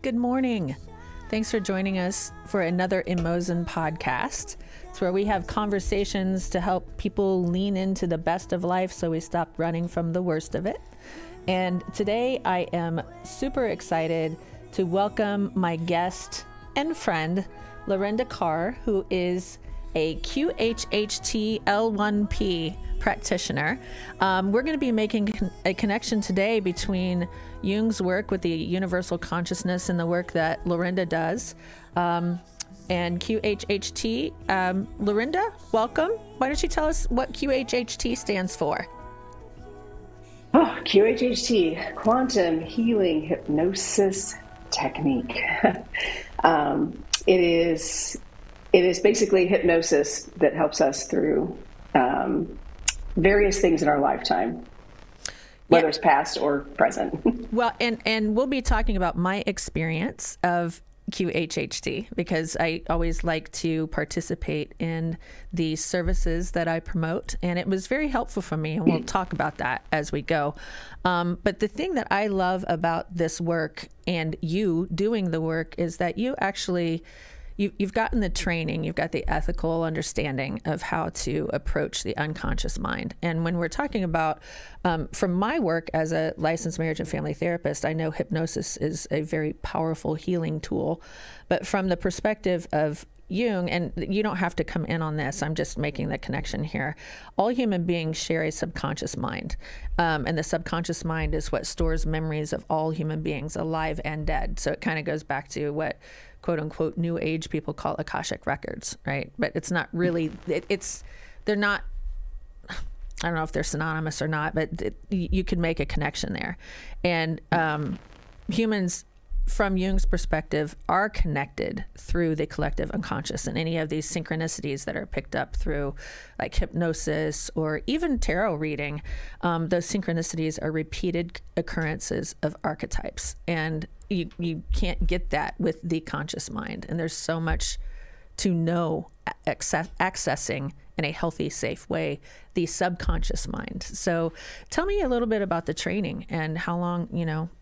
Good morning. Thanks for joining us for another Emozen podcast. It's where we have conversations to help people lean into the best of life so we stop running from the worst of it. And today I am super excited to welcome my guest and friend, Lorenda Carr, who is a QHHT L1P practitioner. We're going to be making a connection today between Jung's work with the universal consciousness and the work that Lorenda does, and QHHT. Lorenda, welcome. Why don't you tell us what QHHT stands for? Oh, QHHT, Quantum Healing Hypnosis Technique. It is basically hypnosis that helps us through various things in our lifetime, whether it's past or present. Well, and we'll be talking about my experience of QHHT because I always like to participate in the services that I promote, and it was very helpful for me, and we'll talk about that as we go. But the thing that I love about this work and you doing the work is that you actually You've gotten the training, you've got the ethical understanding of how to approach the unconscious mind. And when we're talking about, from my work as a licensed marriage and family therapist, I know hypnosis is a very powerful healing tool. But from the perspective of Jung, and you don't have to come in on this, I'm just making the connection here. All human beings share a subconscious mind. And the subconscious mind is what stores memories of all human beings, alive and dead. So it kind of goes back to what quote unquote new age people call Akashic records, right? But it's not really, they're not, I don't know if they're synonymous or not, but you can make a connection there. And humans, from Jung's perspective, are connected through the collective unconscious, and any of these synchronicities that are picked up through like hypnosis or even tarot reading, those synchronicities are repeated occurrences of archetypes. And you can't get that with the conscious mind. And there's so much to know accessing in a healthy, safe way the subconscious mind. So tell me a little bit about the training and how long,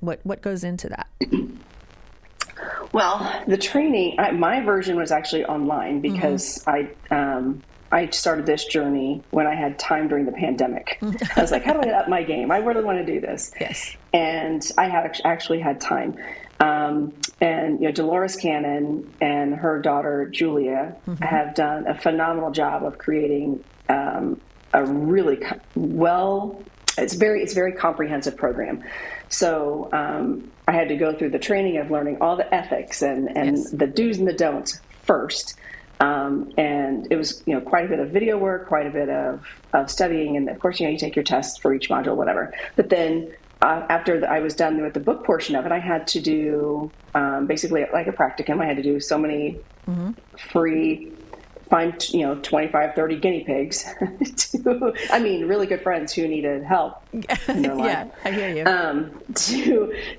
what goes into that. Well, the training, my version was actually online because I started this journey when I had time during the pandemic. I was like, how do I up my game? I really want to do this. Yes. And I actually had time. And Dolores Cannon and her daughter Julia have done a phenomenal job of creating a really it's very comprehensive program. So I had to go through the training of learning all the ethics and yes, the do's and the don'ts first. And it was, quite a bit of video work, quite a bit of studying. And of course, you take your tests for each module, whatever. But then after I was done with the book portion of it, I had to do basically like a practicum. I had to do so many free, find 25, 30 guinea pigs really good friends who needed help in their life. Yeah, I hear you.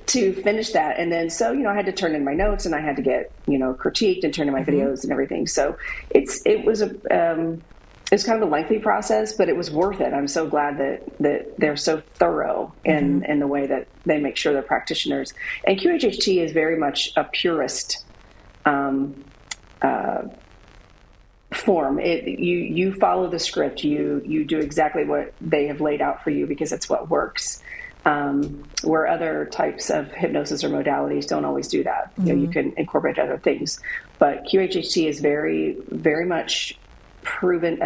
To finish that. And then, I had to turn in my notes and I had to get, critiqued and turn in my videos and everything. So it was kind of a lengthy process, but it was worth it. I'm so glad that they're so thorough in the way that they make sure they're practitioners. And QHHT is very much a purist form. You follow the script. You do exactly what they have laid out for you because it's what works. Where other types of hypnosis or modalities don't always do that. You can incorporate other things, but QHHT is very, very much proven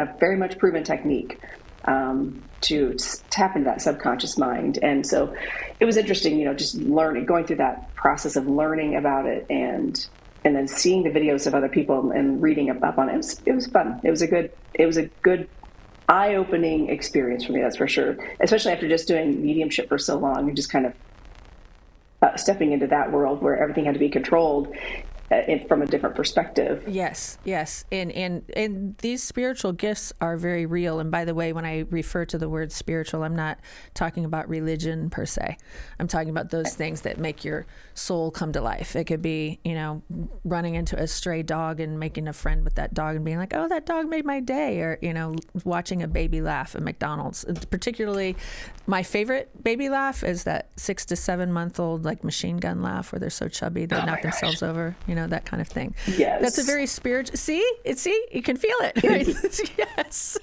technique to tap into that subconscious mind. And so it was interesting, just going through that process of learning about it and then seeing the videos of other people and reading up on it. It was fun. It was a good eye-opening experience for me, that's for sure. Especially after just doing mediumship for so long and just kind of stepping into that world where everything had to be controlled. from a different perspective. Yes, yes. And these spiritual gifts are very real. And by the way, when I refer to the word spiritual, I'm not talking about religion per se. I'm talking about those things that make your soul come to life. It could be, running into a stray dog and making a friend with that dog and being like, oh, that dog made my day. Or, watching a baby laugh at McDonald's. And particularly my favorite baby laugh is that 6 to 7 month old, like machine gun laugh where they're so chubby, they knock themselves over, that kind of thing. Yes. That's a very spiritual, see, you can feel it, right? Yes.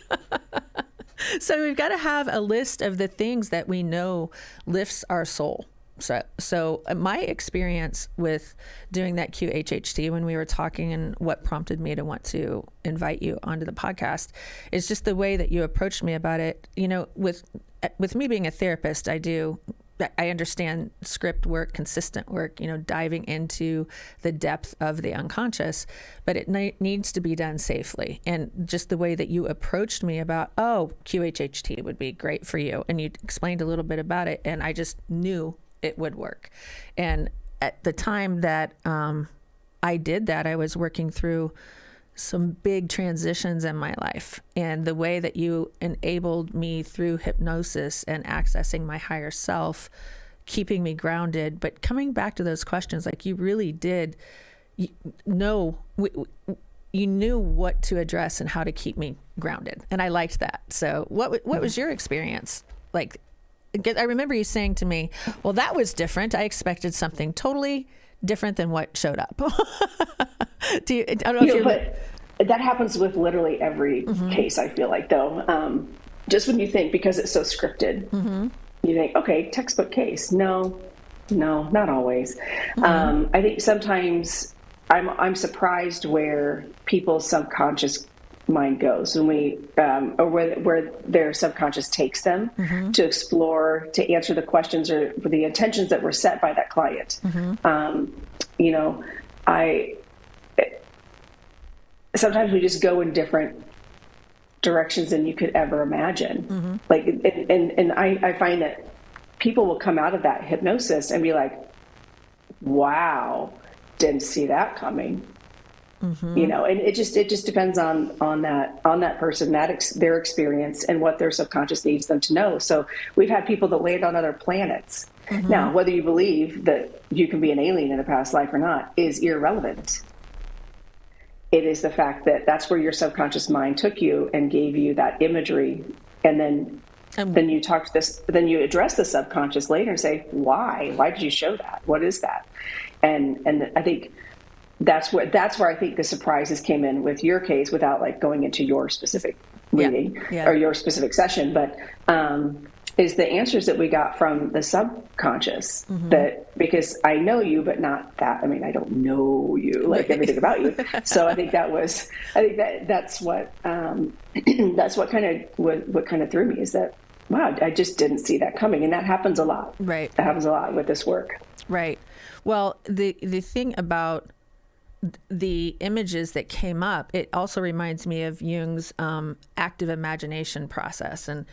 So we've got to have a list of the things that we know lifts our soul. So my experience with doing that QHHT when we were talking and what prompted me to want to invite you onto the podcast is just the way that you approached me about it. With me being a therapist, I understand script work, consistent work, diving into the depth of the unconscious, but it needs to be done safely. And just the way that you approached me about, QHHT would be great for you. And you explained a little bit about it, and I just knew it would work. And at the time that I did that, I was working through some big transitions in my life, and the way that you enabled me through hypnosis and accessing my higher self, keeping me grounded, but coming back to those questions, like you really did you knew what to address and how to keep me grounded. And I liked that. So what was your experience like? I remember you saying to me, well, that was different. I expected something totally different than what showed up. I don't know but that happens with literally every case, I feel like, though. Just when you think, because it's so scripted, you think, okay, textbook case. No, not always. I think sometimes I'm surprised where people's subconscious mind goes when we, or where their subconscious takes them to explore, to answer the questions or the intentions that were set by that client. Sometimes we just go in different directions than you could ever imagine. And I find that people will come out of that hypnosis and be like, wow, didn't see that coming. And it just depends on that person, their experience and what their subconscious needs them to know. So we've had people that land on other planets. Now, whether you believe that you can be an alien in a past life or not is irrelevant. It is the fact that that's where your subconscious mind took you and gave you that imagery. And then you talk to this, then you address the subconscious later and say, why did you show that? What is that? And I think that's where I think the surprises came in with your case, without like going into your specific reading or your specific session, but is the answers that we got from the subconscious. That, because I know you, but not that. I mean, I don't know you, like everything about you. So I think that's what kind of threw me, is that, wow, I just didn't see that coming. And that happens a lot. Right. That happens a lot with this work. Right. Well, the thing about the images that came up, it also reminds me of Jung's active imagination process. And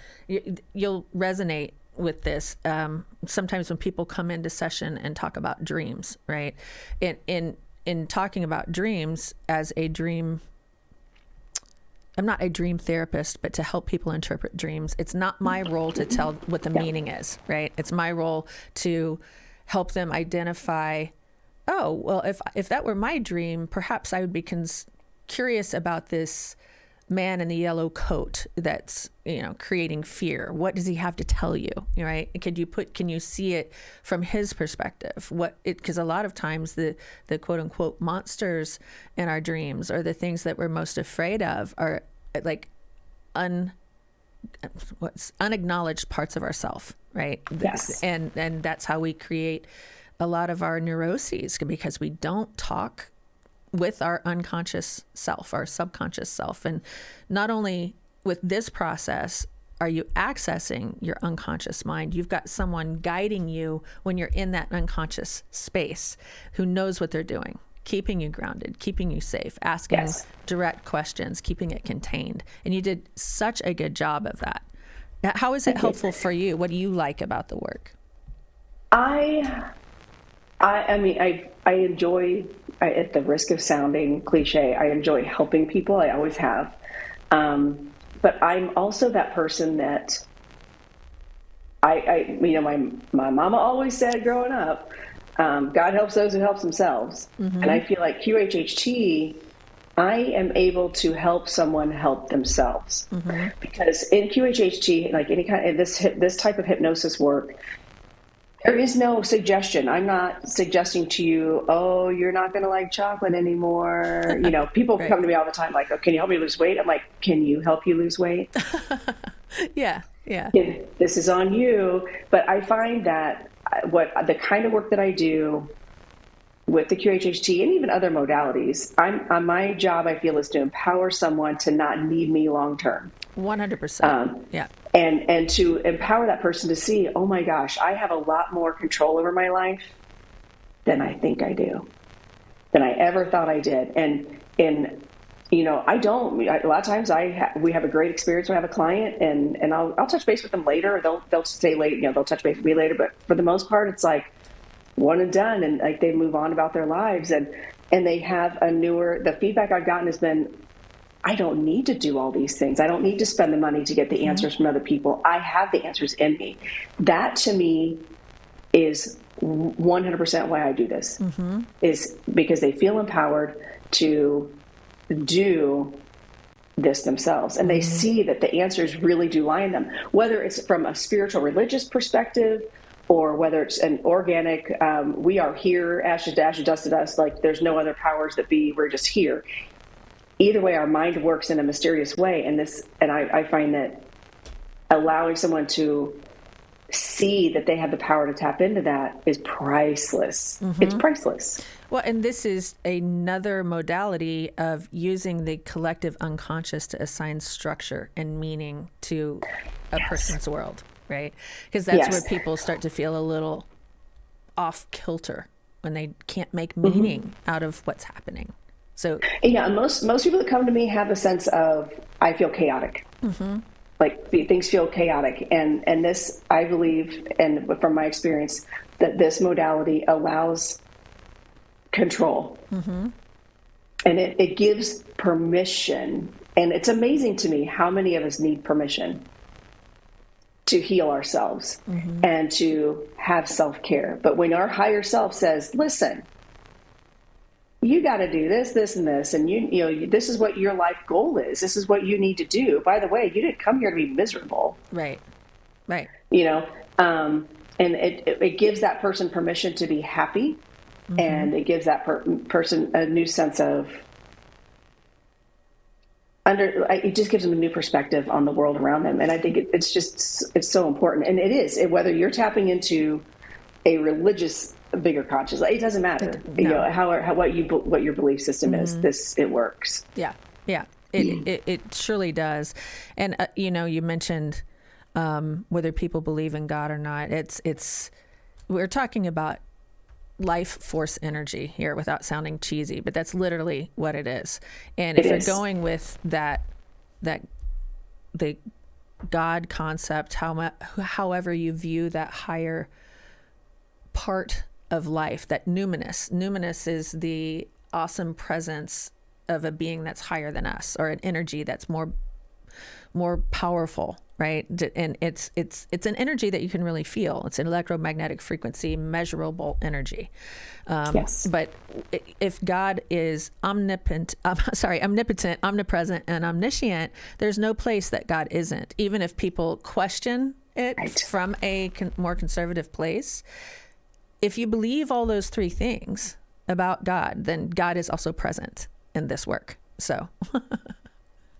you'll resonate with this. Sometimes when people come into session and talk about dreams, right? In talking about dreams as a dream, I'm not a dream therapist, but to help people interpret dreams, it's not my role to tell what the meaning is, right? It's my role to help them identify, oh, well, if that were my dream, perhaps I would be curious about this man in the yellow coat that's, creating fear. What does he have to tell you, right? Can you see it from his perspective? Because a lot of times the quote unquote monsters in our dreams, or the things that we're most afraid of, are like unacknowledged parts of ourself, right? Yes. And that's how we create a lot of our neuroses, because we don't talk with our unconscious self, our subconscious self. And not only with this process are you accessing your unconscious mind, you've got someone guiding you when you're in that unconscious space who knows what they're doing, keeping you grounded, keeping you safe, asking direct questions, keeping it contained. And you did such a good job of that. How is it helpful for you? What do you like about the work? I mean, I enjoy at the risk of sounding cliche, I enjoy helping people. I always have. But I'm also that person that my mama always said growing up, God helps those who helps themselves. And I feel like QHHT, I am able to help someone help themselves, because in QHHT, like any kind of this type of hypnosis work, there is no suggestion. I'm not suggesting to you, oh, you're not going to like chocolate anymore. People Right. come to me all the time like, oh, can you help me lose weight? I'm like, can you help you lose weight? Yeah. This is on you. But I find that the kind of work that I do with the QHHT and even other modalities, my job, I feel, is to empower someone to not need me long term. 100%. Yeah. And to empower that person to see, oh my gosh, I have a lot more control over my life than I think I do, than I ever thought I did. And I don't. A lot of times we have a great experience when I have a client, and I'll touch base with them later. Or they'll say late, they'll touch base with me later. But for the most part, it's like one and done, and like they move on about their lives, and they have the feedback I've gotten has been, I don't need to do all these things. I don't need to spend the money to get the answers from other people. I have the answers in me. That to me is 100% why I do this, is because they feel empowered to do this themselves. And they see that the answers really do lie in them, whether it's from a spiritual religious perspective or whether it's an organic, we are here, ashes to ashes, dust to dust, like there's no other powers that be, we're just here. Either way, our mind works in a mysterious way. And I find that allowing someone to see that they have the power to tap into that is priceless. It's priceless. Well, and this is another modality of using the collective unconscious to assign structure and meaning to a person's world, right? Because that's where people start to feel a little off kilter when they can't make meaning out of what's happening. So yeah, most people that come to me have a sense of, I feel chaotic. Like things feel chaotic. And this, I believe, and from my experience, that this modality allows control. And it gives permission. And it's amazing to me how many of us need permission to heal ourselves and to have self-care. But when our higher self says, listen, you got to do this, this, and this, and you this is what your life goal is. This is what you need to do. By the way, you didn't come here to be miserable. Right. And it gives that person permission to be happy, and it gives that person a new sense of it just gives them a new perspective on the world around them. And I think it's so important. And it is, whether you're tapping into a religious bigger consciousness, it doesn't matter. What your belief system is. It works. Yeah. It surely does. And you mentioned whether people believe in God or not. We're talking about life force energy here without sounding cheesy, but that's literally what it is. And if you're going with that the God concept, however you view that higher part of life, that numinous is the awesome presence of a being that's higher than us, or an energy that's more powerful, right? And it's an energy that you can really feel. It's an electromagnetic frequency, measurable energy. But if God is omnipotent, omnipresent, and omniscient, there's no place that God isn't. Even if people question it from a more conservative place, if you believe all those three things about God, then God is also present in this work. So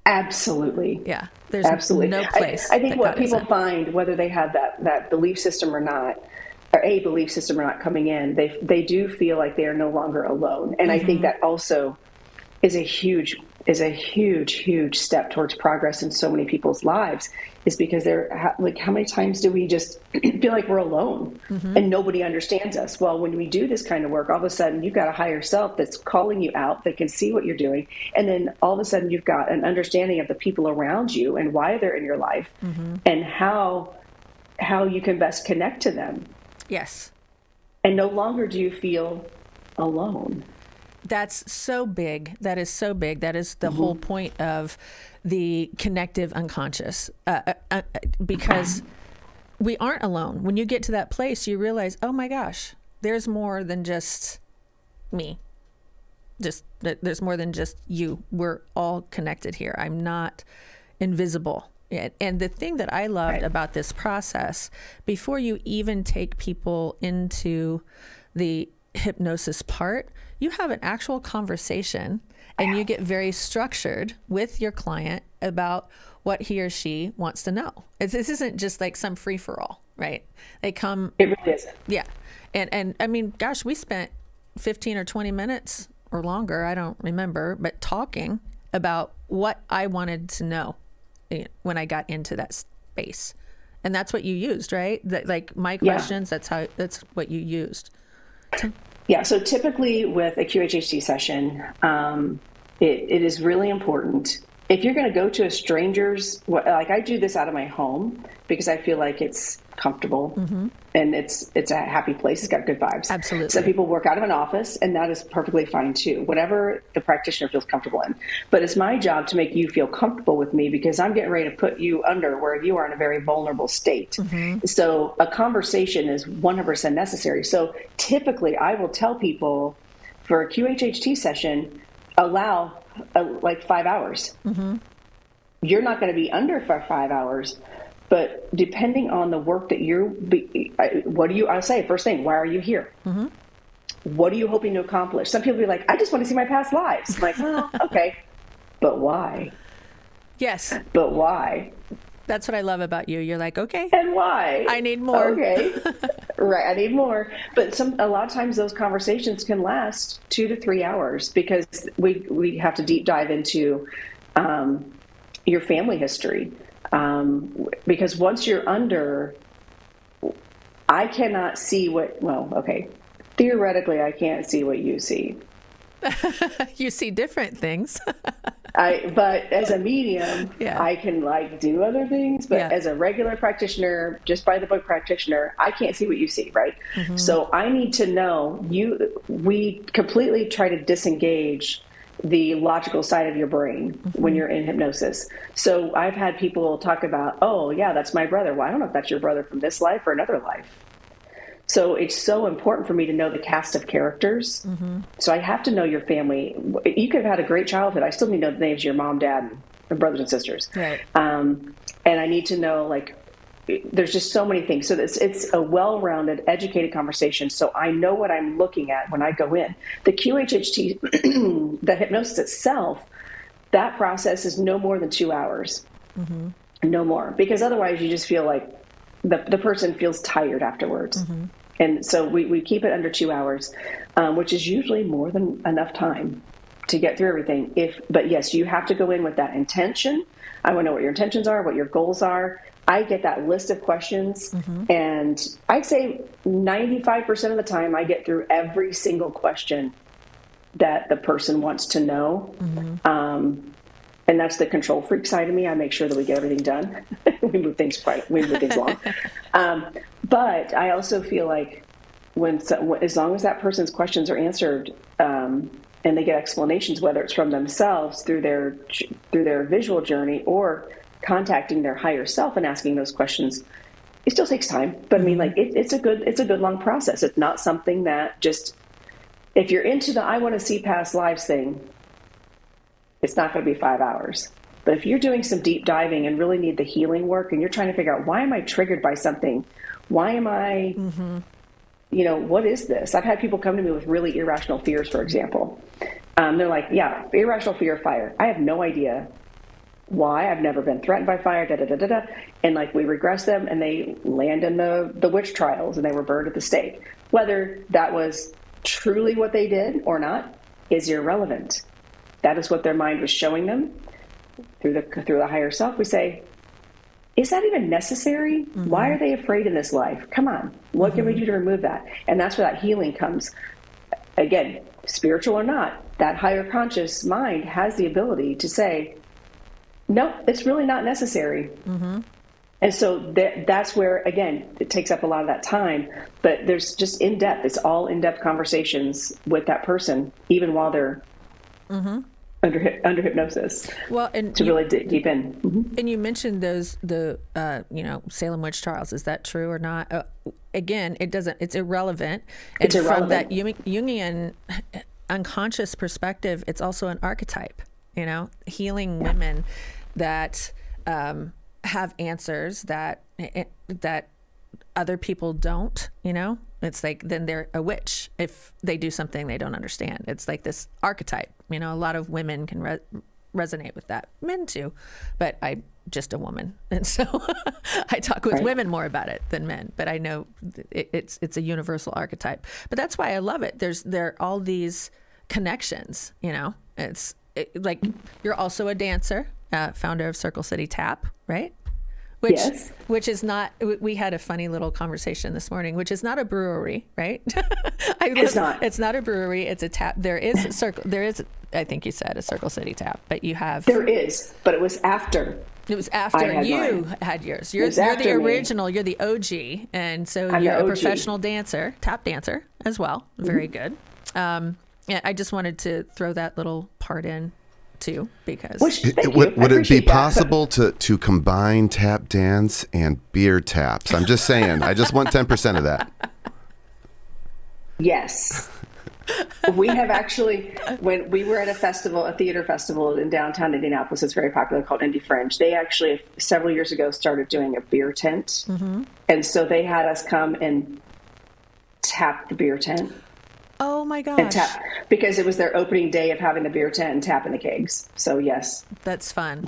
absolutely. Yeah. There's no place. I think what people find, whether they have that belief system or not, or a belief system or not coming in, they do feel like they are no longer alone. And I think that also is a huge step towards progress in so many people's lives, is because how many times do we just feel like we're alone and nobody understands us? Well, when we do this kind of work, all of a sudden you've got a higher self that's calling you out, that can see what you're doing. And then all of a sudden you've got an understanding of the people around you and why they're in your life and how you can best connect to them. Yes. And no longer do you feel alone. That's so big. That is so big. That is the whole point of the connective unconscious, because we aren't alone. When you get to that place, you realize, oh my gosh, there's more than just me. There's more than just you. We're all connected here. I'm not invisible. And the thing that I loved about this process, before you even take people into the hypnosis part, you have an actual conversation and you get very structured with your client about what he or she wants to know. This isn't just like some free for all, right? They come. It really isn't. Yeah. And I mean, gosh, we spent 15 or 20 minutes or longer, I don't remember, but talking about what I wanted to know when I got into that space. And that's what you used, right? Like my questions, that's what you used. Yeah. So typically with a QHHT session, it is really important. If you're going to go to a stranger's, like I do this out of my home because I feel like it's comfortable and it's a happy place. It's got good vibes. Absolutely. Some people work out of an office and that is perfectly fine too, whatever the practitioner feels comfortable in. But it's my job to make you feel comfortable with me because I'm getting ready to put you under where you are in a very vulnerable state. So a conversation is 100% necessary. So typically I will tell people for a QHHT session, allow like 5 hours. You're not going to be under for 5 hours, but depending on the work that I say, first thing, why are you here? What are you hoping to accomplish? Some people be like, I just want to see my past lives. I'm like, oh, okay, but why? Yes. But why? That's what I love about you. You're like, okay. And why? I need more. Okay. Right. I need more. But a lot of times those conversations can last 2 to 3 hours because we have to deep dive into your family history. Because once you're under, I cannot see theoretically, I can't see what you see. You see different things. But as a medium, I can do other things. But as a regular practitioner, just by the book practitioner, I can't see what you see, right? So I need to know we completely try to disengage the logical side of your brain when you're in hypnosis. So I've had people talk about, oh yeah, that's my brother. Well, I don't know if that's your brother from this life or another life. So it's so important for me to know the cast of characters. So I have to know your family. You could have had a great childhood. I still need to know the names of your mom, dad, and brothers and sisters. Right. And I need to know, there's just so many things. So it's a well-rounded, educated conversation. So I know what I'm looking at when I go in. The QHHT, the hypnosis itself, that process is no more than 2 hours. No more. Because otherwise you just feel like the person feels tired afterwards. And so we keep it under 2 hours, which is usually more than enough time to get through everything. But yes, you have to go in with that intention. I want to know what your intentions are, what your goals are. I get that list of questions, and I'd say 95% of the time I get through every single question that the person wants to know. And that's the control freak side of me. I make sure that we get everything done. we move things along. But I also feel like as long as that person's questions are answered, and they get explanations, whether it's from themselves through their visual journey or contacting their higher self and asking those questions, it still takes time. But I mean, it's a good long process. It's not something that just, if you're into the I want to see past lives thing, it's not going to be 5 hours. But if you're doing some deep diving and really need the healing work and you're trying to figure out, why am I triggered by something? Why am I, what is this? I've had people come to me with really irrational fears, for example. They're like, yeah, irrational fear of fire. I have no idea why. I've never been threatened by fire, And we regress them and they land in the witch trials and they were burned at the stake. Whether that was truly what they did or not is irrelevant. That is what their mind was showing them through the higher self. We say, is that even necessary? Why are they afraid in this life? Come on. What can we do to remove that? And that's where that healing comes. Again, spiritual or not, that higher conscious mind has the ability to say, no, it's really not necessary. And so that's where, again, it takes up a lot of that time, but there's just in-depth, it's all in-depth conversations with that person, even while they're under hypnosis. Well, and to really dig deep in. And you mentioned the Salem Witch Trials. Is that true or not? Again, it's irrelevant. And from that Jungian unconscious perspective, it's also an archetype, healing women that have answers that other people don't, It's like, then they're a witch if they do something they don't understand. It's like this archetype, a lot of women can resonate with that, men too, but I'm just a woman. And so I talk with women more about it than men, but I know it's a universal archetype. But that's why I love it. There are all these connections, like you're also a dancer, founder of Circle City Tap, right? Which is not, we had a funny little conversation this morning, which is not a brewery, right? It's not. It's not a brewery. It's a tap. There is, I think you said, a Circle City Tap, but you have. There is, but it was after. It was after you had yours. You're the original. You're the OG. And so you're a professional dancer, tap dancer as well. Very good. Yeah, I just wanted to throw that little part in too, because would it be possible to combine tap dance and beer taps? I'm just saying. I just want 10% of that. Yes. We have actually, when we were at a theater festival in downtown Indianapolis, it's very popular, called Indie Fringe. They actually, several years ago, started doing a beer tent. And so they had us come and tap the beer tent. Oh my gosh. And tap, because it was their opening day of having the beer tent and tapping the kegs. So yes. That's fun.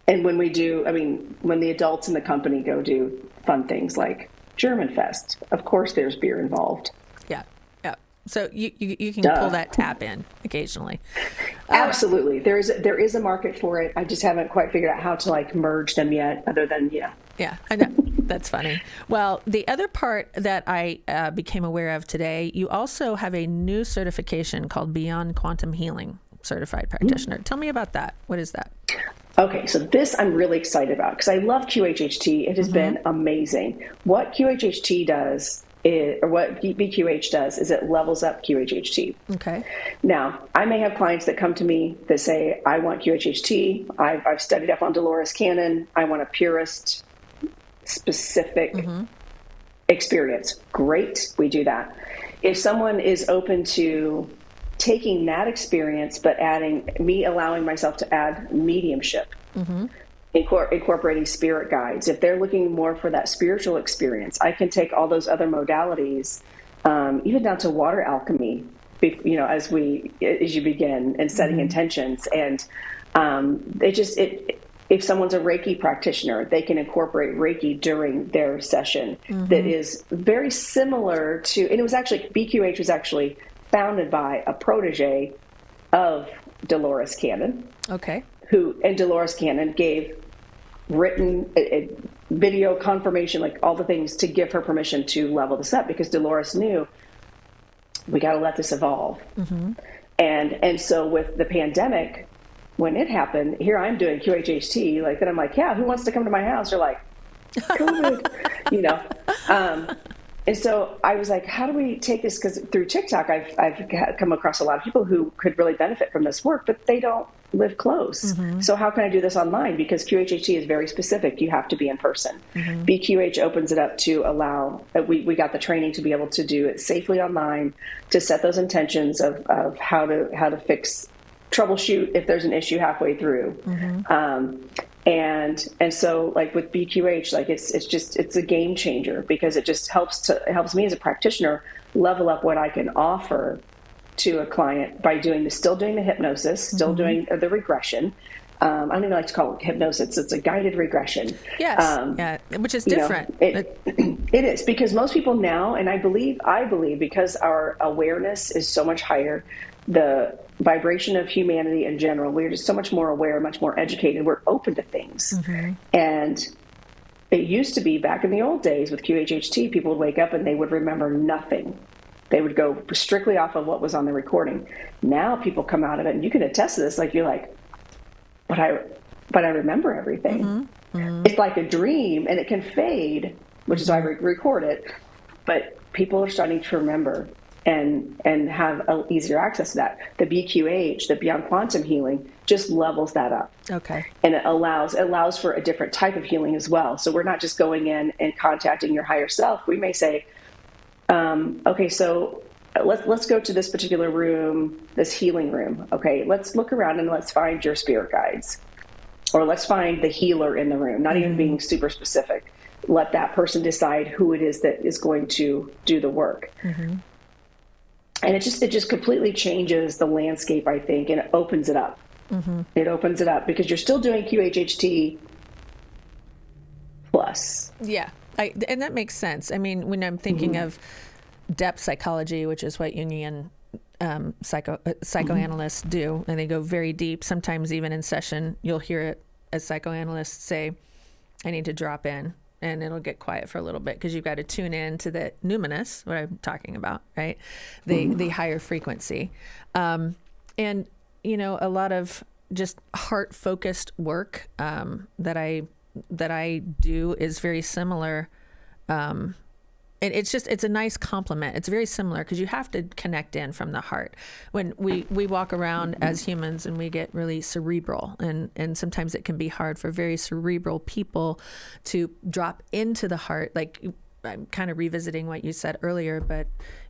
And when we do, when the adults in the company go do fun things like German Fest, of course there's beer involved. Yeah. Yeah. So you can pull that tap in occasionally. Absolutely. There is a market for it. I just haven't quite figured out how to merge them yet, other than, Yeah, I know. That's funny. Well, the other part that I became aware of today, you also have a new certification called Beyond Quantum Healing Certified Practitioner. Tell me about that. What is that? Okay, so this I'm really excited about because I love QHHT. It has been amazing. What QHHT does or what BQH does is it levels up QHHT. Okay. Now, I may have clients that come to me that say, I want QHHT. I've studied up on C.N. I want a purist specific experience. Great. We do that. If someone is open to taking that experience, but allowing myself to add mediumship, incorporating spirit guides. If they're looking more for that spiritual experience, I can take all those other modalities, even down to water alchemy, as you begin and setting intentions. And if someone's a Reiki practitioner, they can incorporate Reiki during their session. That is very similar to, and BQH was actually founded by a protege of C.N. Okay. And C.N. gave written video confirmation, like all the things to give her permission to level this up, because Dolores knew we got to let this evolve. And so with the pandemic, when it happened, here I'm doing QHHT, then I'm like, yeah, who wants to come to my house? They're like, COVID, And so I was like, how do we take this? Because through TikTok, I've come across a lot of people who could really benefit from this work, but they don't live close. So how can I do this online? Because QHHT is very specific. You have to be in person. BQH opens it up to allow, we got the training to be able to do it safely online, to set those intentions of how to fix, troubleshoot if there's an issue halfway through. And so with BQH, it's a game changer, because it just helps me as a practitioner level up what I can offer to a client by still doing the hypnosis, still doing the regression. I don't even like to call it hypnosis. It's a guided regression. Yes. Which is different. It is, because most people now, and I believe because our awareness is so much higher, the vibration of humanity in general, we're just so much more aware, much more educated. We're open to things. And it used to be back in the old days with QHHT, people would wake up and they would remember nothing. They would go strictly off of what was on the recording. Now people come out of it, and you can attest to this. You're like, but I remember everything. It's like a dream, and it can fade, which is why we record it. But people are starting to remember and have easier access to that. The BQH, the Beyond Quantum Healing, just levels that up. Okay. And it allows for a different type of healing as well. So we're not just going in and contacting your higher self. We may say, okay, so let's go to this particular room, this healing room. Okay, let's look around and let's find your spirit guides, or let's find the healer in the room, not even being super specific. Let that person decide who it is that is going to do the work. And it just completely changes the landscape, I think, and it opens it up. It opens it up because you're still doing QHHT plus. Yeah. And that makes sense. I mean, when I'm thinking of depth psychology, which is what Jungian psychoanalysts do, and they go very deep. Sometimes even in session, you'll hear it as psychoanalysts say, I need to drop in, and it'll get quiet for a little bit because you've got to tune in to the numinous, what I'm talking about, right? The higher frequency. And, you know, a lot of just heart-focused work that I do is very similar. And it's a nice complement. It's very similar because you have to connect in from the heart. When we walk around as humans and we get really cerebral, and sometimes it can be hard for very cerebral people to drop into the heart. Like, I'm kind of revisiting what you said earlier, but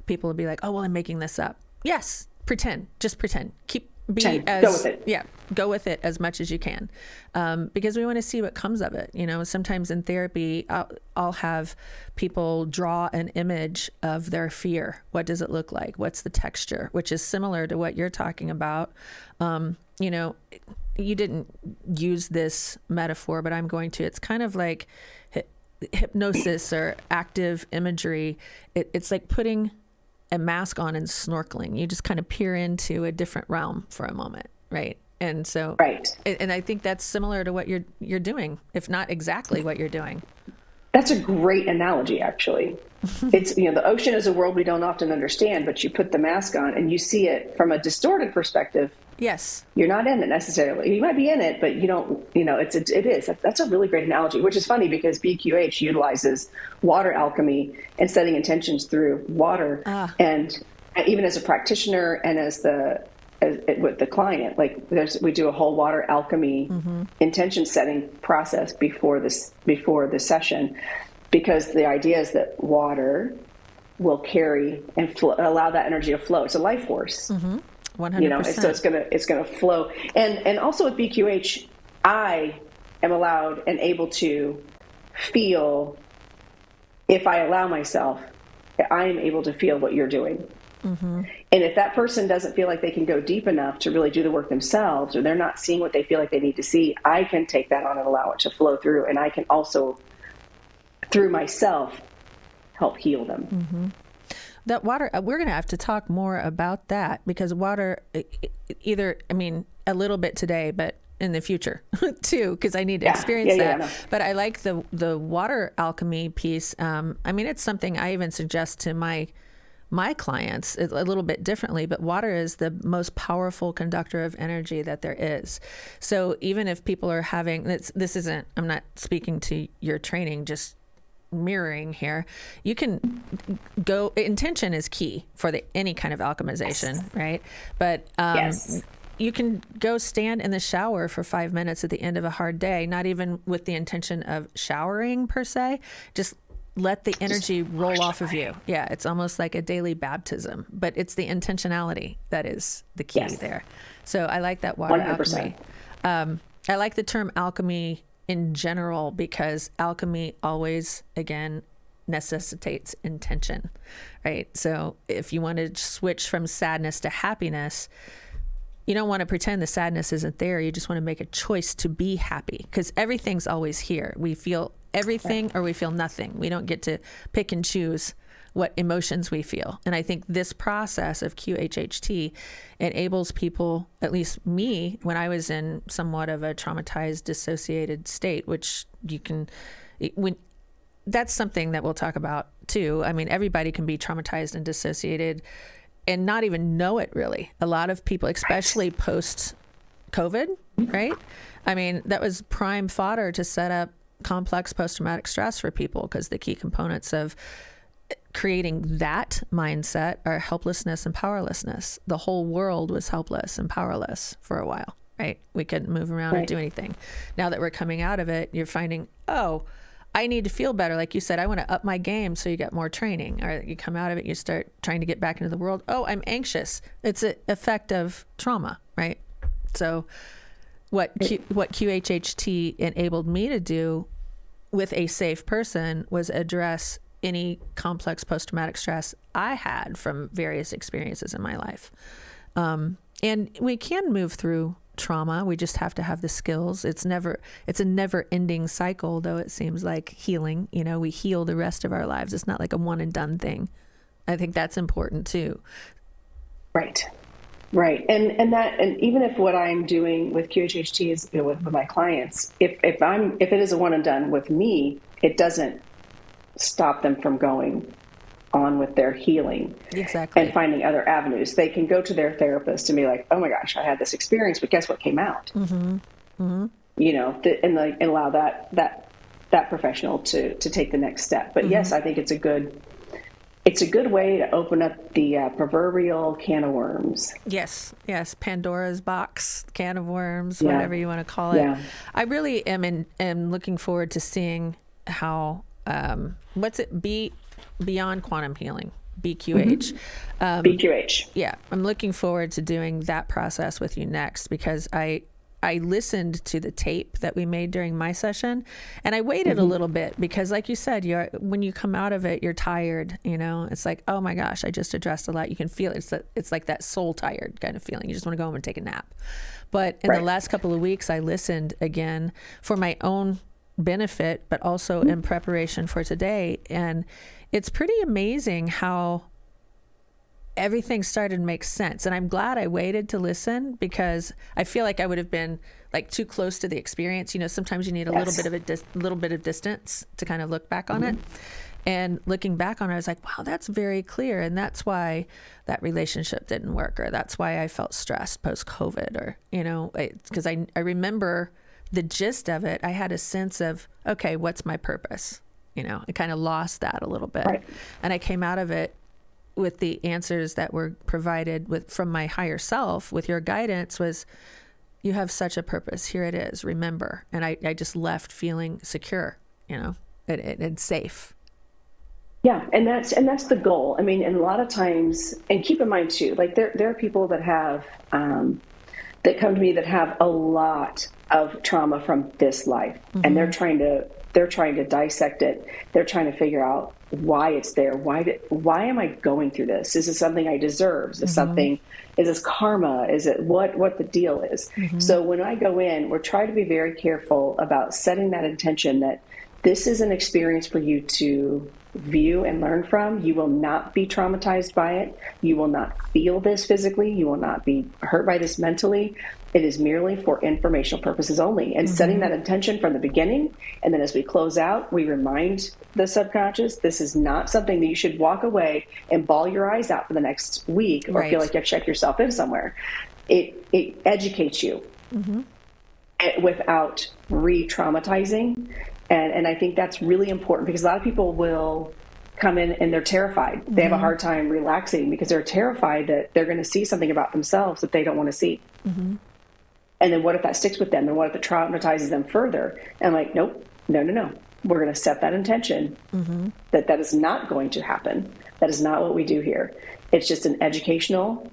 people will be like, oh, well, I'm making this up. Yes, pretend. Just pretend. Go with it. Yeah, go with it as much as you can, because we want to see what comes of it. You know, sometimes in therapy, I'll have people draw an image of their fear. What does it look like? What's the texture? Which is similar to what you're talking about. You know, you didn't use this metaphor, but I'm going to. It's kind of like hypnosis or active imagery. It's like putting a mask on and snorkeling. You just kind of peer into a different realm for a moment, right? And so, and I think that's similar to what you're doing, if not exactly what you're doing. That's a great analogy, actually. It's, you know, the ocean is a world we don't often understand, but you put the mask on and you see it from a distorted perspective. Yes. You're not in it necessarily. You might be in it, but you don't, you know, it is. That's a really great analogy, which is funny because BQH utilizes water alchemy and setting intentions through water. And even as a practitioner and with the client, like we do a whole water alchemy intention setting process before the session, because the idea is that water will carry and allow that energy to flow. It's a life force. 100%. You know, so it's gonna flow. And also with BQH, I am allowed and able to feel, if I allow myself, I am able to feel what you're doing. And if that person doesn't feel like they can go deep enough to really do the work themselves, or they're not seeing what they feel like they need to see, I can take that on and allow it to flow through. And I can also, through myself, help heal them. That water, we're going to have to talk more about that, because water, either, I mean, a little bit today, but in the future too, because I need to experience that. No. But I like the water alchemy piece. I mean, it's something I even suggest to my clients a little bit differently, but water is the most powerful conductor of energy that there is. So even if people are having, this isn't, I'm not speaking to your training, just mirroring here, you can go, intention is key for any kind of alchemization, right? But you can go stand in the shower for 5 minutes at the end of a hard day, not even with the intention of showering per se, just let the energy roll off of you. Yeah, it's almost like a daily baptism, but it's the intentionality that is the key there. So I like that water 100%. Alchemy. I like the term alchemy in general, because alchemy always, again, necessitates intention, right? So if you want to switch from sadness to happiness, you don't want to pretend the sadness isn't there. You just want to make a choice to be happy, because everything's always here. We feel everything or we feel nothing. We don't get to pick and choose what emotions we feel. And I think this process of QHHT enables people, at least me, when I was in somewhat of a traumatized, dissociated state, which that's something that we'll talk about too. I mean, everybody can be traumatized and dissociated and not even know it really. A lot of people, especially post COVID, right? I mean, that was prime fodder to set up complex post-traumatic stress for people, because the key components of creating that mindset are helplessness and powerlessness. The whole world was helpless and powerless for a while, right? We couldn't move around or do anything. Now that we're coming out of it, you're finding, oh, I need to feel better. Like you said, I want to up my game, so you get more training. Or you come out of it, you start trying to get back into the world. Oh, I'm anxious. It's an effect of trauma, right? So what QHHT enabled me to do with a safe person was address any complex post-traumatic stress I had from various experiences in my life. And we can move through trauma. We just have to have the skills. It's a never ending cycle, though it seems like healing, we heal the rest of our lives. It's not like a one and done thing. I think that's important too. Right. And even if what I'm doing with QHHT is with my clients, if it is a one and done with me, it doesn't stop them from going on with their healing. Exactly. And finding other avenues. They can go to their therapist and be like, oh my gosh, I had this experience, but guess what came out? And allow that professional to take the next step. But yes, I think it's a good way to open up the proverbial can of worms. Yes. Pandora's box, can of worms, whatever you want to call it. Yeah. I really am looking forward to seeing how, Beyond Quantum Healing, BQH. BQH. Yeah. I'm looking forward to doing that process with you next, because I listened to the tape that we made during my session, and I waited a little bit, because like you said, when you come out of it, you're tired, it's like, oh my gosh, I just addressed a lot. You can feel it. It's like that soul tired kind of feeling. You just want to go home and take a nap. But in the last couple of weeks, I listened again for my own benefit, but also in preparation for today. And it's pretty amazing how everything started to make sense. And I'm glad I waited to listen, because I feel like I would have been like too close to the experience. Sometimes you need a little bit of distance to kind of look back on it. And looking back on it, I was like, wow, that's very clear. And that's why that relationship didn't work, or that's why I felt stressed post-COVID, or, because I remember the gist of it. I had a sense of, okay, what's my purpose? I kind of lost that a little bit. Right. And I came out of it with the answers that were provided from my higher self, with your guidance, was, you have such a purpose. Here it is. Remember. And I just left feeling secure, and safe. Yeah. And that's the goal. I mean, and a lot of times, and keep in mind too, like there are people that have, that come to me that have a lot of trauma from this life, and they're trying to dissect it. They're trying to figure out why it's there. Why am I going through this? Is this something I deserve? Is this karma? Is it what the deal is? So when I go in, we're trying to be very careful about setting that intention that this is an experience for you to view and learn from. You will not be traumatized by it. You will not feel this physically. You will not be hurt by this mentally. It is merely for informational purposes only. And setting that intention from the beginning, and then as we close out, we remind the subconscious, this is not something that you should walk away and bawl your eyes out for the next week, or feel like you have to check yourself in somewhere. It educates you without re-traumatizing. And I think that's really important, because a lot of people will come in and they're terrified. They have a hard time relaxing because they're terrified that they're going to see something about themselves that they don't want to see. And then what if that sticks with them? And what if it traumatizes them further? And I'm like, nope, no. We're going to set that intention that is not going to happen. That is not what we do here. It's just an educational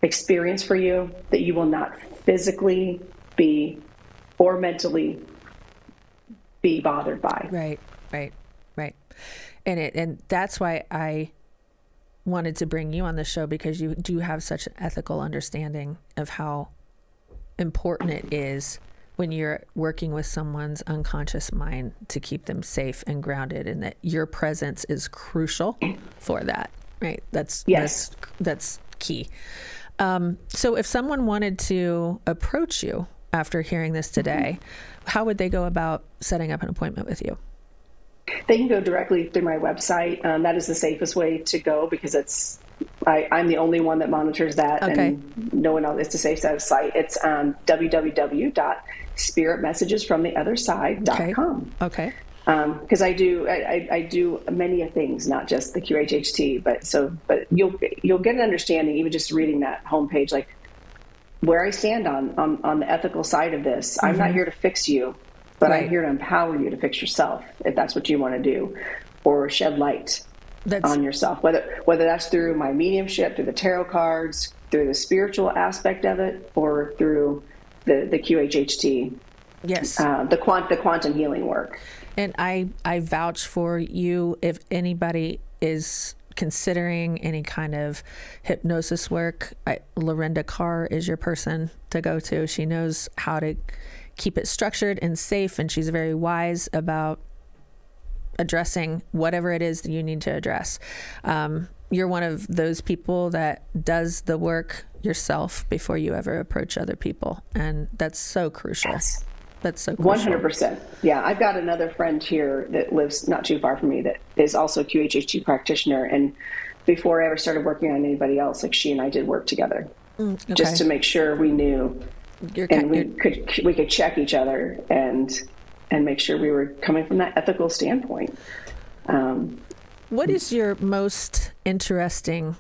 experience for you that you will not physically be or mentally be bothered by. Right. And that's why I wanted to bring you on the show, because you do have such an ethical understanding of how important it is when you're working with someone's unconscious mind to keep them safe and grounded, and that your presence is crucial for that, right? That's key. So if someone wanted to approach you after hearing this today, how would they go about setting up an appointment with you? They can go directly through my website. That is the safest way to go, because it's I'm the only one that monitors that, Okay. and no one else. It's a safe site. It's www.spiritmessagesfromtheotherside.com. Okay. Because I do many things, not just the QHHT, but you'll get an understanding even just reading that homepage, like where I stand on the ethical side of this. I'm not here to fix you, but Right. I'm here to empower you to fix yourself if that's what you want to do, or shed light on yourself, whether that's through my mediumship, through the tarot cards, through the spiritual aspect of it, or through the QHHT. Yes. The quantum healing work. And I vouch for you if anybody is considering any kind of hypnosis work. Lorenda Carr is your person to go to. She knows how to keep it structured and safe, and she's very wise about addressing whatever it is that you need to address. You're one of those people that does the work yourself before you ever approach other people, and that's so crucial. Yes. That's so crucial. 100%. Yeah, I've got another friend here that lives not too far from me that is also a QHHT practitioner, and before I ever started working on anybody else, like she and I did work together, just to make sure we knew, we could check each other and make sure we were coming from that ethical standpoint. What is your most interesting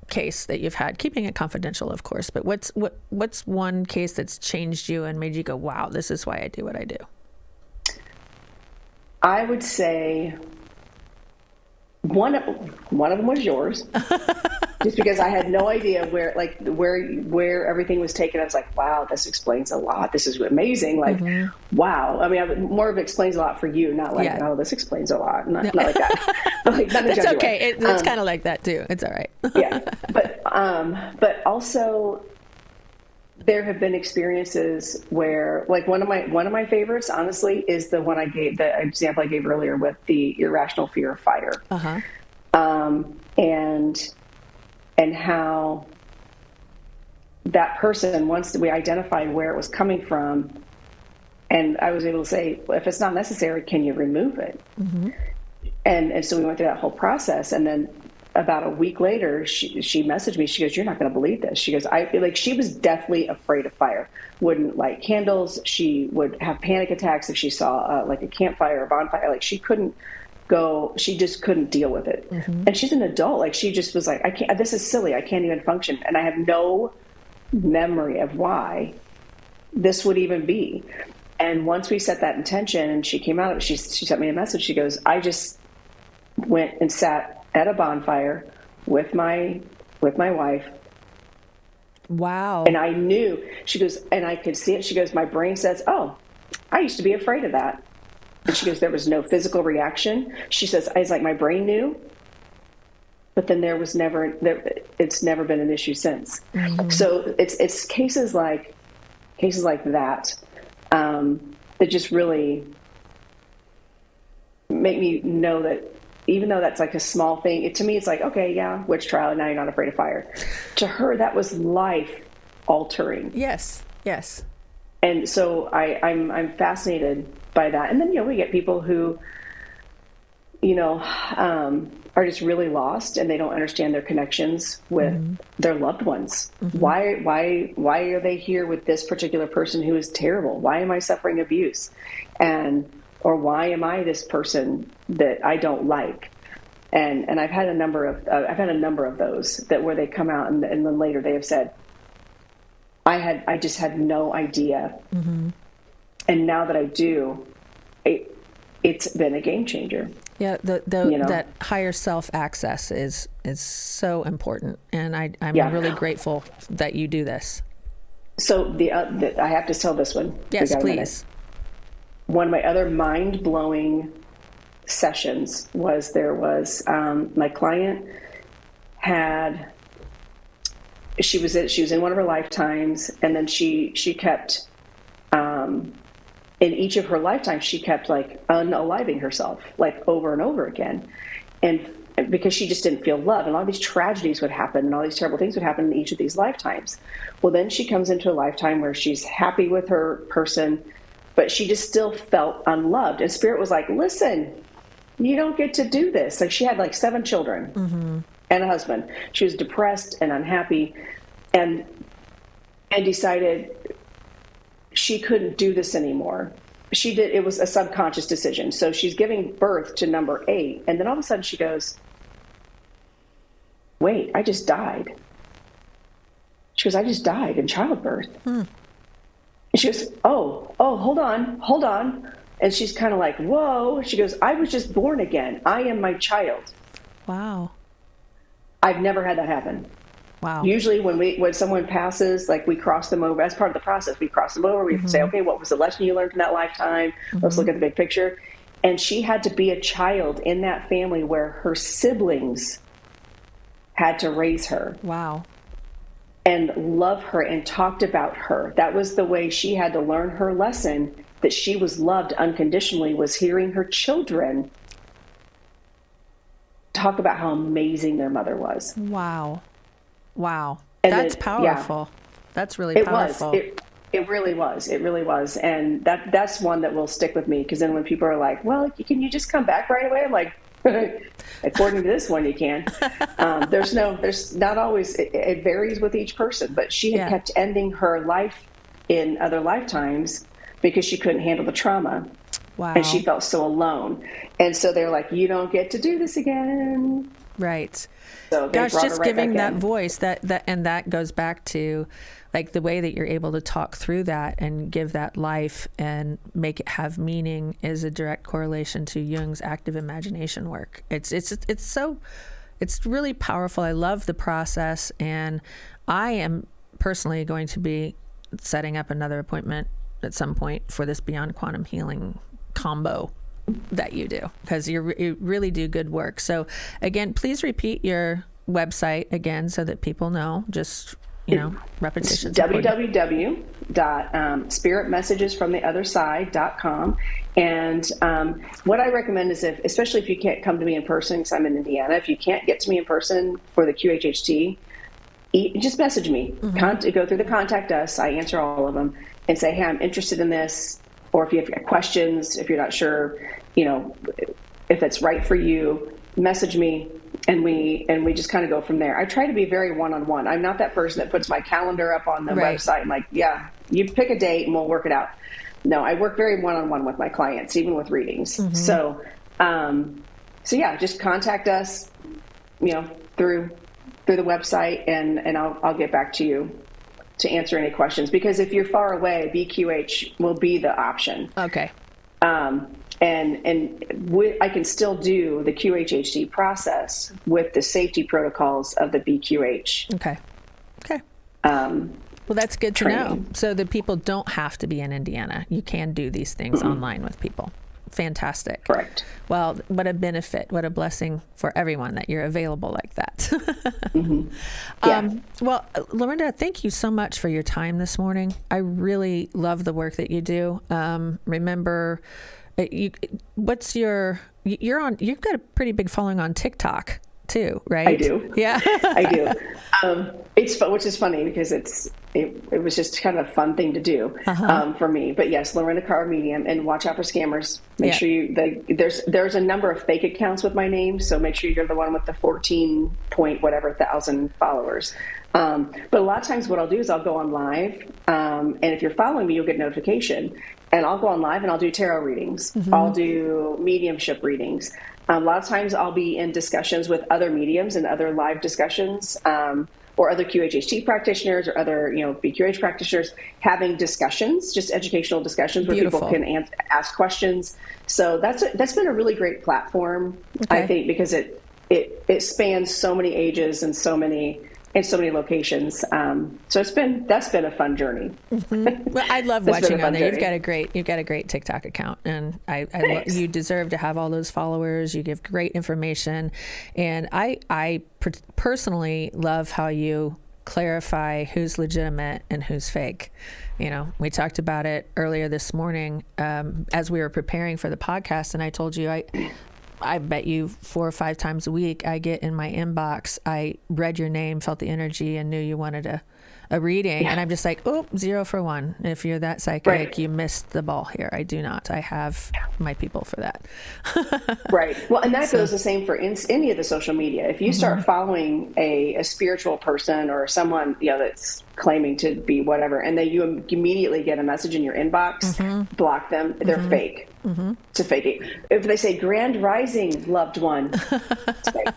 case that you've had? Keeping it confidential, of course, but what's one case that's changed you and made you go, wow, this is why I do what I do? I would say one of them was yours. Just because I had no idea where everything was taken. I was like, wow, this explains a lot. This is amazing. Like, wow. I mean, more of it explains a lot for you, not like, oh, this explains a lot. Not like that. Like, not It's okay. It's kind of like that too. It's all right. Yeah. But also there have been experiences where, like, one of my favorites, honestly, is the example I gave earlier with the irrational fear of fire. And how that person, once we identified where it was coming from, and I was able to say, well, if it's not necessary, can you remove it? And so we went through that whole process. And then about a week later, she messaged me. She goes, "You're not going to believe this." She goes, she was deathly afraid of fire, wouldn't light candles. She would have panic attacks if she saw like a campfire or bonfire. Like she just couldn't deal with it. And she's an adult. Like she just was like, this is silly. I can't even function. And I have no memory of why this would even be. And once we set that intention and she came out of it, she sent me a message. She goes, "I just went and sat at a bonfire with my wife." Wow. And I knew, she goes, and I could see it. She goes, "My brain says, oh, I used to be afraid of that." And she goes, "There was no physical reaction." She says, "It's like my brain knew, but then it's never been an issue since." So it's cases like that that just really make me know that even though that's like a small thing, to me it's like, okay, yeah, witch trial, and now you're not afraid of fire. To her, that was life altering. Yes. And so I'm fascinated by that. And then, we get people who, are just really lost and they don't understand their connections with their loved ones. Why are they here with this particular person who is terrible? Why am I suffering abuse? Or why am I this person that I don't like? And I've had a number of those that where they come out and then later they have said, I just had no idea. And now that I do, it's been a game changer. Yeah, that higher self access is so important, and I'm really grateful that you do this. So I have to tell this one. Yes, please. One of my other mind blowing sessions was my client she was in one of her lifetimes, and then she kept in each of her lifetimes, she kept like unaliving herself, like over and over again. And because she just didn't feel love, and all these tragedies would happen and all these terrible things would happen in each of these lifetimes. Well, then she comes into a lifetime where she's happy with her person, but she just still felt unloved. And Spirit was like, "Listen, you don't get to do this." Like she had like 7 children. and a husband. She was depressed and unhappy, and decided she couldn't do this anymore. It was a subconscious decision. So she's giving birth to number 8. And then all of a sudden she goes, wait, I just died. She goes, I just died in childbirth. And she goes, oh, hold on. And she's kind of like, whoa. She goes, I was just born again. I am my child. Wow. I've never had that happen. Wow. Usually when someone passes, like we cross them over as part of the process, we cross them over. We say, okay, what was the lesson you learned from that lifetime? Let's look at the big picture. And she had to be a child in that family where her siblings had to raise her. Wow. And love her and talked about her. That was the way she had to learn her lesson, that she was loved unconditionally, was hearing her children talk about how amazing their mother was. Wow. And that's then, powerful. That's really powerful. It really was. It really was. And that's one that will stick with me, because then when people are like, well, can you just come back right away? I'm like, according to this one, you can. There's not always, it varies with each person, but she had kept ending her life in other lifetimes because she couldn't handle the trauma. Wow. And she felt so alone. And so they're like, you don't get to do this again. Right. So gosh, just right giving that in. voice, that goes back to like the way that you're able to talk through that and give that life and make it have meaning is a direct correlation to Jung's active imagination work. It's really powerful. I love the process, and I am personally going to be setting up another appointment at some point for this Beyond Quantum Healing combo that you do, because you really do good work. So again, please repeat your website again so that people know. Just repetition. www.spiritmessagesfromtheotherside.com. And what I recommend is, especially if you can't come to me in person, because I'm in Indiana, if you can't get to me in person for the QHHT, just message me. Go through the contact us. I answer all of them and say, hey, I'm interested in this. Or if you have questions, if you're not sure, if it's right for you, message me, and we just kind of go from there. I try to be very one-on-one. I'm not that person that puts my calendar up on the website and like, yeah, you pick a date and we'll work it out. No, I work very one-on-one with my clients, even with readings. So yeah, just contact us, through the website, and I'll get back to you to answer any questions, because if you're far away, BQH will be the option. Okay. I can still do the QHHT process with the safety protocols of the BQH. Okay. Well, that's good to know. So the people don't have to be in Indiana. You can do these things online with people. Fantastic. Correct. Well, what a benefit, what a blessing for everyone that you're available like that. Well, Lorenda, thank you so much for your time this morning. I really love the work that you do. Remember, you've got a pretty big following on TikTok too, right? I do. Yeah. I do. Which is funny because it was just kind of a fun thing to do for me. But yes, Lorenda Carr medium, and watch out for scammers. Make sure there's a number of fake accounts with my name, so make sure you're the one with the 14 point whatever thousand followers. But a lot of times what I'll do is I'll go on live, and if you're following me, you'll get notification. And I'll go on live and I'll do tarot readings. I'll do mediumship readings. A lot of times I'll be in discussions with other mediums and other live discussions, or other QHHT practitioners or other, BQH practitioners having discussions, just educational discussions where people can ask questions. So that's been a really great platform, I think, because it spans so many ages and so many locations. So that's been a fun journey. Well, I love watching on there. You've got a great TikTok account, and you deserve to have all those followers. You give great information, and I personally love how you clarify who's legitimate and who's fake. We talked about it earlier this morning as we were preparing for the podcast, and I told you I bet you 4 or 5 times a week I get in my inbox, I read your name, felt the energy, and knew you wanted to a reading, and I'm just like, oh, 0 for 1. If you're that psychic, you missed the ball here. I do not. I have my people for that. Right. Well, and that goes the same for any of the social media. If you start following a spiritual person or someone, that's claiming to be whatever, and then you immediately get a message in your inbox, block them. They're fake. It's a fake. If they say grand rising, loved one, it's fake.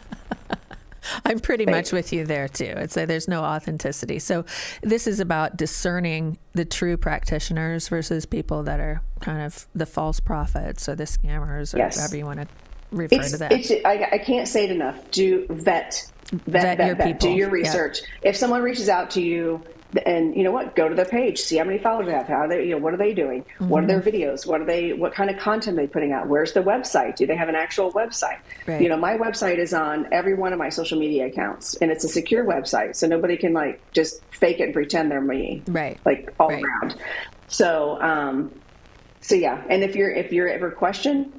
I'm pretty much with you there too. It's like there's no authenticity. So this is about discerning the true practitioners versus people that are kind of the false prophets or the scammers or however you want to refer to that. I can't say it enough. Do vet your people. Do your research. If someone reaches out to you, and you know what, go to their page, see how many followers they have, how they, what are they doing, what are their videos, what kind of content are they putting out, where's the website, do they have an actual website? Right. My website is on every one of my social media accounts, and it's a secure website, so nobody can just fake it and pretend they're me, all around. So yeah, and if you're ever questioned,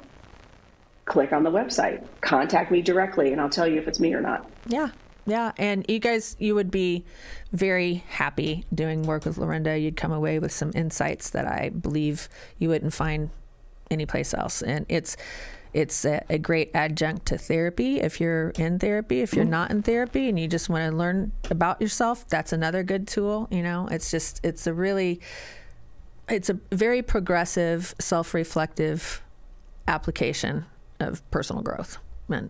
click on the website, contact me directly, and I'll tell you if it's me or not. Yeah, and you would be very happy doing work with Lorenda. You'd come away with some insights that I believe you wouldn't find anyplace else. And it's a great adjunct to therapy. If you're in therapy, if you're not in therapy and you just want to learn about yourself, that's another good tool. It's a very progressive, self-reflective application of personal growth.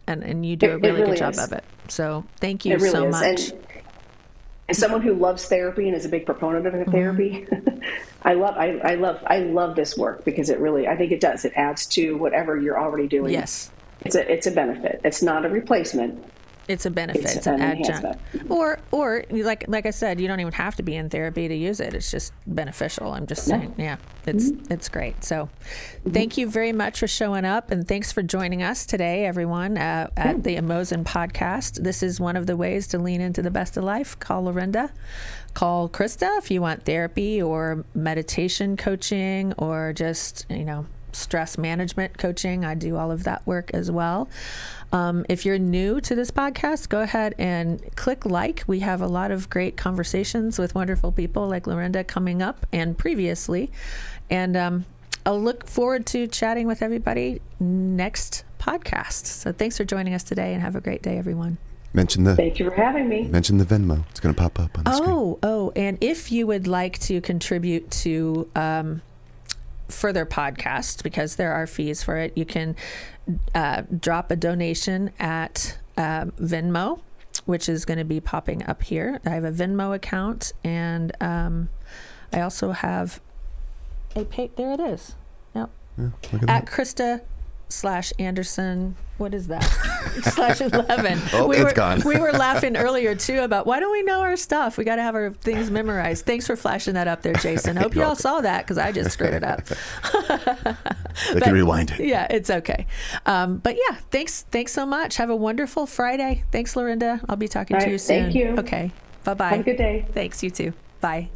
And you do a really good job of it. So thank you so much. And as someone who loves therapy and is a big proponent of therapy, I love this work because I think it does. It adds to whatever you're already doing. Yes. It's a benefit. It's not a replacement. It's a benefit. It's an adjunct. Or like I said, you don't even have to be in therapy to use it. It's just beneficial. I'm just saying. Yeah, it's great. So thank you very much for showing up, and thanks for joining us today, everyone, at the Emozen podcast. This is one of the ways to lean into the best of life. Call Lorenda. Call Krista if you want therapy or meditation coaching or just, stress management coaching. I do all of that work as well. If you're new to this podcast, go ahead and click like. We have a lot of great conversations with wonderful people like Lorenda coming up and previously. And I'll look forward to chatting with everybody next podcast. So thanks for joining us today and have a great day, everyone. Thank you for having me. Mention the Venmo. It's going to pop up on the screen. And if you would like to contribute to further podcasts, because there are fees for it, you can drop a donation at Venmo, which is going to be popping up here. I have a Venmo account, and I also have a there it is. Yep. Yeah, look at Krista /Anderson, what is that? /11. Oh, it's gone. We were laughing earlier too about why don't we know our stuff? We got to have our things memorized. Thanks for flashing that up there, Jason. Hope you all saw that because I just screwed it up. They can rewind it. Yeah, it's okay. But yeah, thanks so much. Have a wonderful Friday. Thanks, Lorenda. I'll be talking to you soon. Thank you. Okay. Bye-bye. Have a good day. Thanks, you too. Bye.